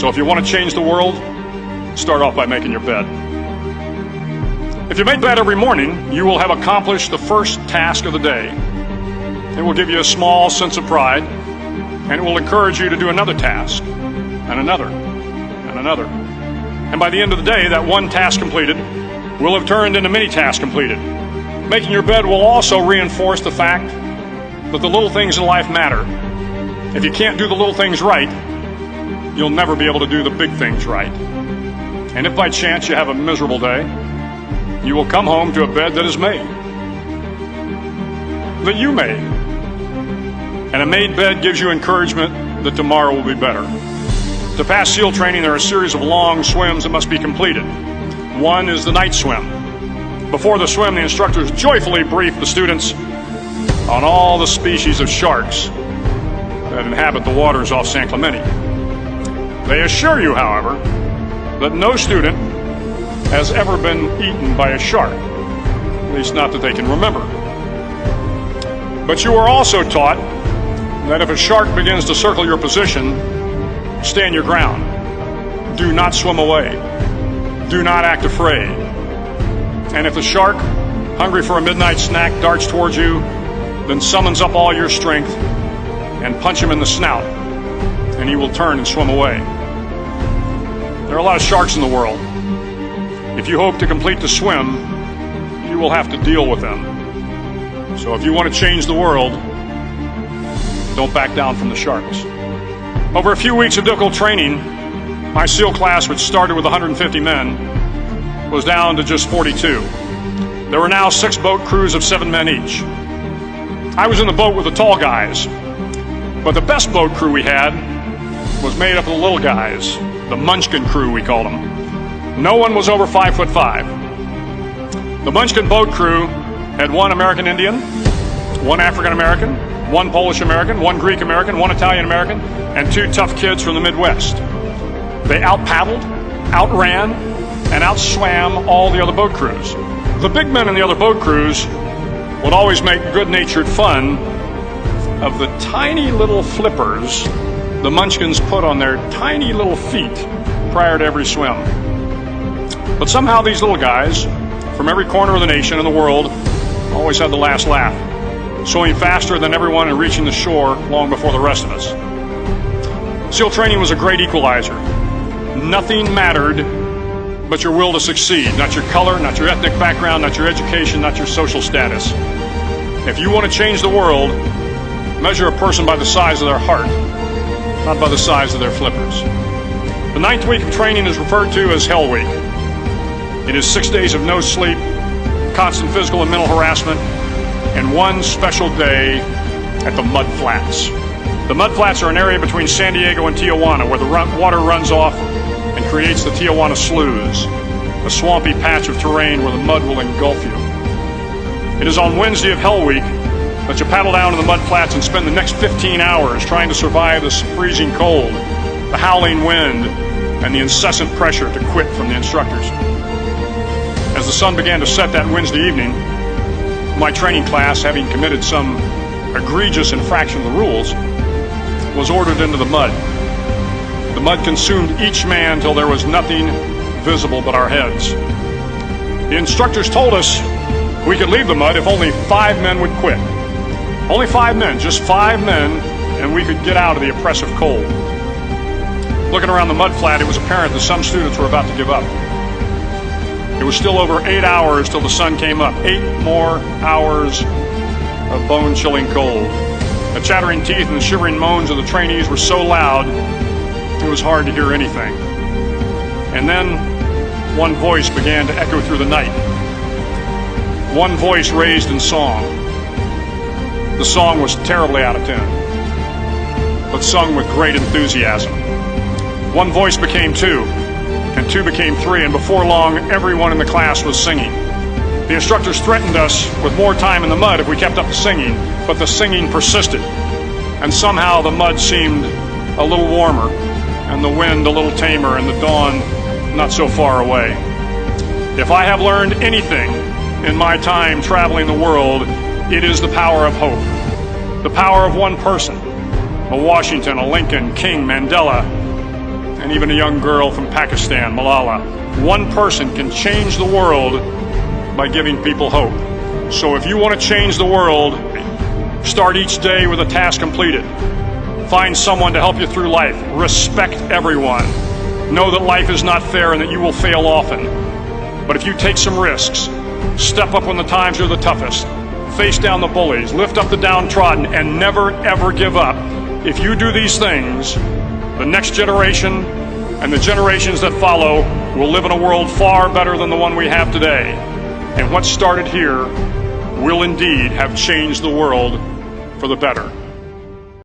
So if you want to change the world, start off by making your bed. If you make bed every morning, you will have accomplished the first task of the day. It will give you a small sense of pride, and it will encourage you to do another task, and another, and another. And by the end of the day, that one task completed will have turned into many tasks completed. Making your bed will also reinforce the fact that the little things in life matter. If you can't do the little things right, you'll never be able to do the big things right. And if by chance you have a miserable day, you will come home to a bed that is made, that you made. And a made bed gives you encouragement that tomorrow will be better. To pass SEAL training, there are a series of long swims that must be completed. One is the night swim. Before the swim, the instructors joyfully brief the students on all the species of sharks that inhabit the waters off San Clemente. They assure you, however, that no student has ever been eaten by a shark, at least not that they can remember. But you are also taught that if a shark begins to circle your position, stand your ground. Do not swim away. Do not act afraid. And if the shark, hungry for a midnight snack, darts towards you, then summons up all your strength and punch him in the snout, and he will turn and swim away. There are a lot of sharks in the world. If you hope to complete the swim, you will have to deal with them. So if you want to change the world, don't back down from the sharks. Over a few weeks of difficult training, my SEAL class, which started with 150 men, was down to just 42. There were now 6 boat crews of 7 men each. I was in the boat with the tall guys, but the best boat crew we had was made up of the little guys, the Munchkin crew, we called them. No one was over 5'5". The Munchkin boat crew had 1 American Indian, 1 African American, 1 Polish American, 1 Greek American, 1 Italian American, and 2 tough kids from the Midwest. They out-paddled, outran, and outswam all the other boat crews. The big men in the other boat crews would always make good-natured fun of the tiny little flippers the Munchkins put on their tiny little feet prior to every swim. But somehow these little guys from every corner of the nation and the world always had the last laugh, swimming faster than everyone and reaching the shore long before the rest of us. SEAL training was a great equalizer. Nothing mattered but your will to succeed, not your color, not your ethnic background, not your education, not your social status. If you want to change the world, measure a person by the size of their heart, not by the size of their flippers. The 9th week of training is referred to as Hell Week. It is 6 days of no sleep, constant physical and mental harassment, and 1 special day at the Mud Flats. The Mud Flats are an area between San Diego and Tijuana where the water runs off and creates the Tijuana Sloughs, a swampy patch of terrain where the mud will engulf you. It is on Wednesday of Hell Week that you paddle down to the Mud Flats and spend the next 15 hours trying to survive the freezing cold, the howling wind, and the incessant pressure to quit from the instructors. As the sun began to set that Wednesday evening, my training class, having committed some egregious infraction of the rules, was ordered into the mud. The mud consumed each man till there was nothing visible but our heads. The instructors told us we could leave the mud if only 5 men would quit. Only 5 men, just 5 men, and we could get out of the oppressive cold. Looking around the mud flat, it was apparent that some students were about to give up. It was still over 8 hours till the sun came up. 8 more hours of bone-chilling cold. The chattering teeth and the shivering moans of the trainees were so loud, it was hard to hear anything. And then one voice began to echo through the night. One voice raised in song. The song was terribly out of tune, but sung with great enthusiasm. One voice became 2, and 2 became 3, and before long, everyone in the class was singing. The instructors threatened us with more time in the mud if we kept up the singing, but the singing persisted, and somehow the mud seemed a little warmer, and the wind a little tamer, and the dawn not so far away. If I have learned anything in my time traveling the world, it is the power of hope. The power of one person, a Washington, a Lincoln, King, Mandela, and even a young girl from Pakistan, Malala. One person can change the world by giving people hope. So if you want to change the world, start each day with a task completed. Find someone to help you through life. Respect everyone. Know that life is not fair and that you will fail often. But if you take some risks, step up when the times are the toughest, face down the bullies, lift up the downtrodden, and never ever give up. If you do these things, the next generation and the generations that follow will live in a world far better than the one we have today. And what started here will indeed have changed the world for the better.